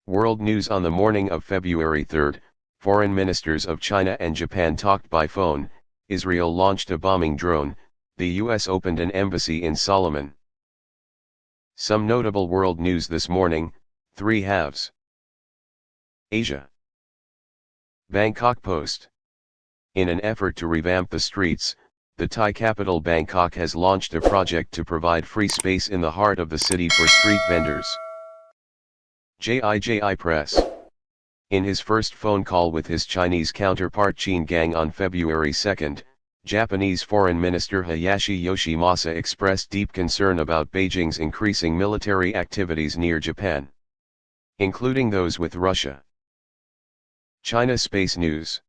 World News. On the morning of February 3, foreign ministers of China and Japan talked by phone. Israel launched a bombing drone. The US opened an embassy in Solomon. Some notable world news this morning. 3 halves. Asia. Bangkok Post. In an effort to revamp the streets, the Thai capital Bangkok has launched a project to provide free space in the heart of the city for street vendors. JIJI Press. In his first phone call with his Chinese counterpart Qin Gang on February 2, Japanese Foreign Minister Hayashi Yoshimasa expressed deep concern about Beijing's increasing military activities near Japan, including those with Russia. China Space News.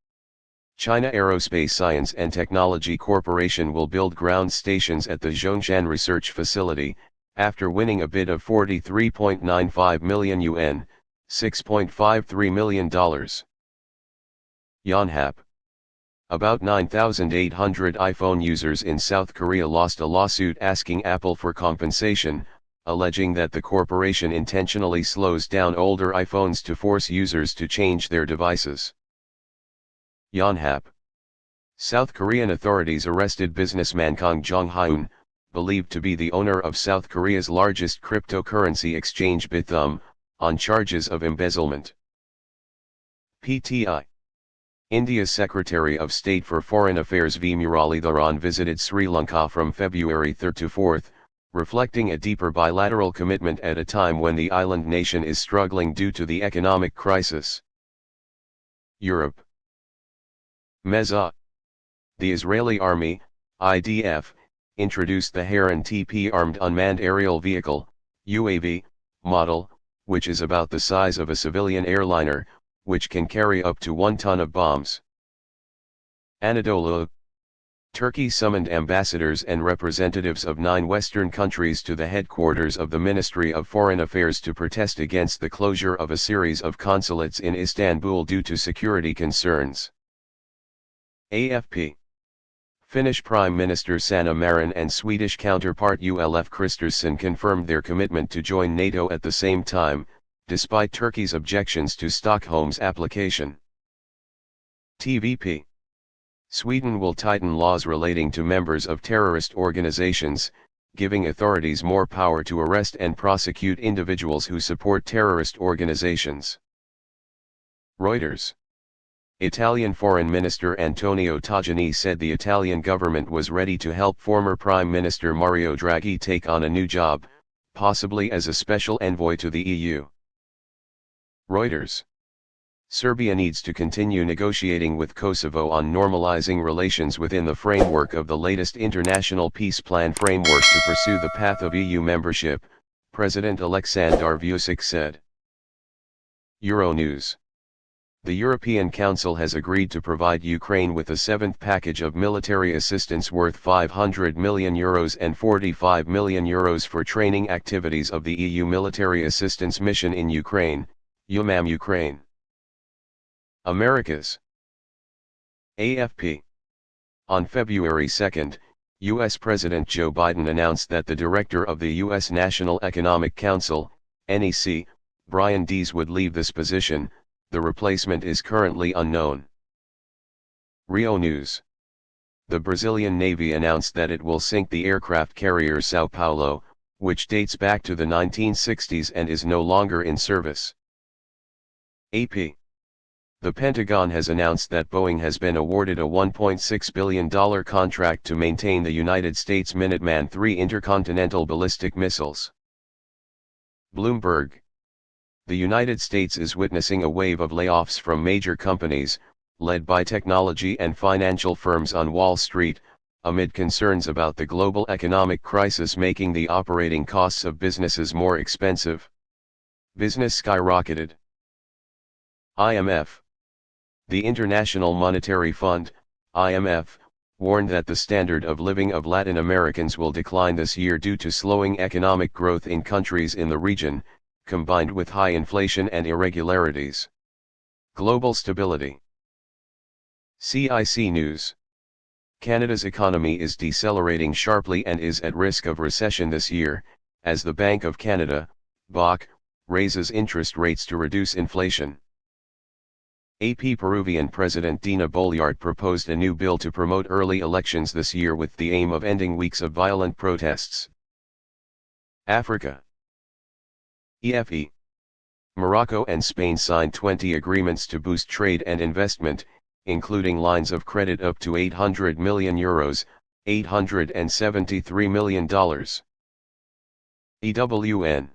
China Aerospace Science and Technology Corporation will build ground stations at the Zhongshan Research Facility, after winning a bid of 43.95 million yuan, $6.53 million. Yonhap. About 9,800 iPhone users in South Korea lost a lawsuit asking Apple for compensation, alleging that the corporation intentionally slows down older iPhones to force users to change their devices. Yonhap. South Korean authorities arrested businessman Kang Jong-hyun, believed to be the owner of South Korea's largest cryptocurrency exchange Bithumb, on charges of embezzlement. PTI. India's Secretary of State for Foreign Affairs V. Muralidharan visited Sri Lanka from February 3 to 4, reflecting a deeper bilateral commitment at a time when the island nation is struggling due to the economic crisis. Europe. Meza. The Israeli Army, IDF, introduced the Heron TP armed unmanned aerial vehicle, UAV, model, which is about the size of a civilian airliner, which can carry up to 1 ton of bombs. Anadolu. Turkey summoned ambassadors and representatives of 9 Western countries to the headquarters of the Ministry of Foreign Affairs to protest against the closure of a series of consulates in Istanbul due to security concerns. AFP. Finnish Prime Minister Sanna Marin and Swedish counterpart Ulf Kristersson confirmed their commitment to join NATO at the same time, despite Turkey's objections to Stockholm's application. TVP. Sweden will tighten laws relating to members of terrorist organizations, giving authorities more power to arrest and prosecute individuals who support terrorist organizations. Reuters. Italian Foreign Minister Antonio Tajani said the Italian government was ready to help former Prime Minister Mario Draghi take on a new job, possibly as a special envoy to the EU. Reuters. Serbia needs to continue negotiating with Kosovo on normalizing relations within the framework of the latest international peace plan framework to pursue the path of EU membership, President Aleksandar Vučić said. Euronews. The European Council has agreed to provide Ukraine with a 7th package of military assistance worth €500 million and €45 million for training activities of the EU military assistance mission in Ukraine, EUMAM Ukraine. Americas. AFP. On February 2, U.S. President Joe Biden announced that the director of the U.S. National Economic Council, NEC, Brian Dees would leave this position. The replacement is currently unknown. Rio News. The Brazilian Navy announced that it will sink the aircraft carrier São Paulo, which dates back to the 1960s and is no longer in service. AP. The Pentagon has announced that Boeing has been awarded a $1.6 billion contract to maintain the United States Minuteman III intercontinental ballistic missiles. Bloomberg. The United States is witnessing a wave of layoffs from major companies, led by technology and financial firms on Wall Street, amid concerns about the global economic crisis making the operating costs of businesses more expensive. Business skyrocketed. IMF. The International Monetary Fund, IMF, warned that the standard of living of Latin Americans will decline this year due to slowing economic growth in countries in the region, combined with high inflation and irregularities. Global stability. CIC News. Canada's economy is decelerating sharply and is at risk of recession this year, as the Bank of Canada, BOC, raises interest rates to reduce inflation. AP Peruvian President Dina Boluarte proposed a new bill to promote early elections this year with the aim of ending weeks of violent protests. Africa. EFE. Morocco and Spain signed 20 agreements to boost trade and investment, including lines of credit up to €800 million, $873 million. EWN.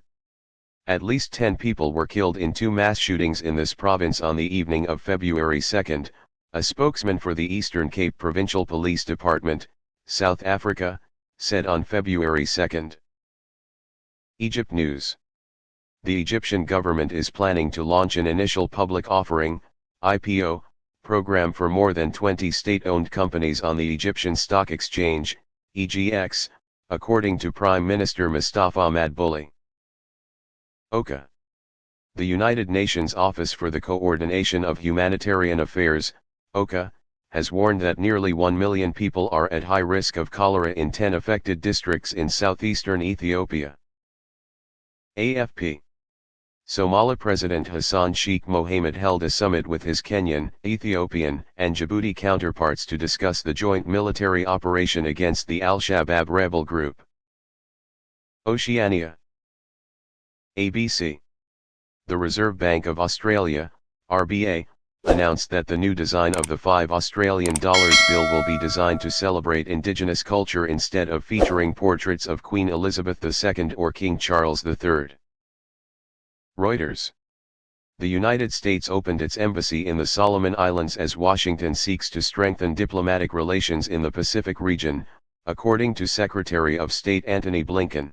At least 10 people were killed in 2 mass shootings in this province on the evening of February 2, a spokesman for the Eastern Cape Provincial Police Department, South Africa, said on February 2. Egypt News. The Egyptian government is planning to launch an initial public offering, IPO, program for more than 20 state-owned companies on the Egyptian Stock Exchange, EGX, according to Prime Minister Mustafa Madbouli. OCHA. The United Nations Office for the Coordination of Humanitarian Affairs, OCHA, has warned that nearly 1 million people are at high risk of cholera in 10 affected districts in southeastern Ethiopia. AFP. Somali President Hassan Sheikh Mohamud held a summit with his Kenyan, Ethiopian, and Djibouti counterparts to discuss the joint military operation against the Al-Shabaab rebel group. Oceania. ABC. The Reserve Bank of Australia, RBA, announced that the new design of the $5 Australian bill will be designed to celebrate Indigenous culture instead of featuring portraits of Queen Elizabeth II or King Charles III. Reuters. The United States opened its embassy in the Solomon Islands as Washington seeks to strengthen diplomatic relations in the Pacific region, according to Secretary of State Antony Blinken.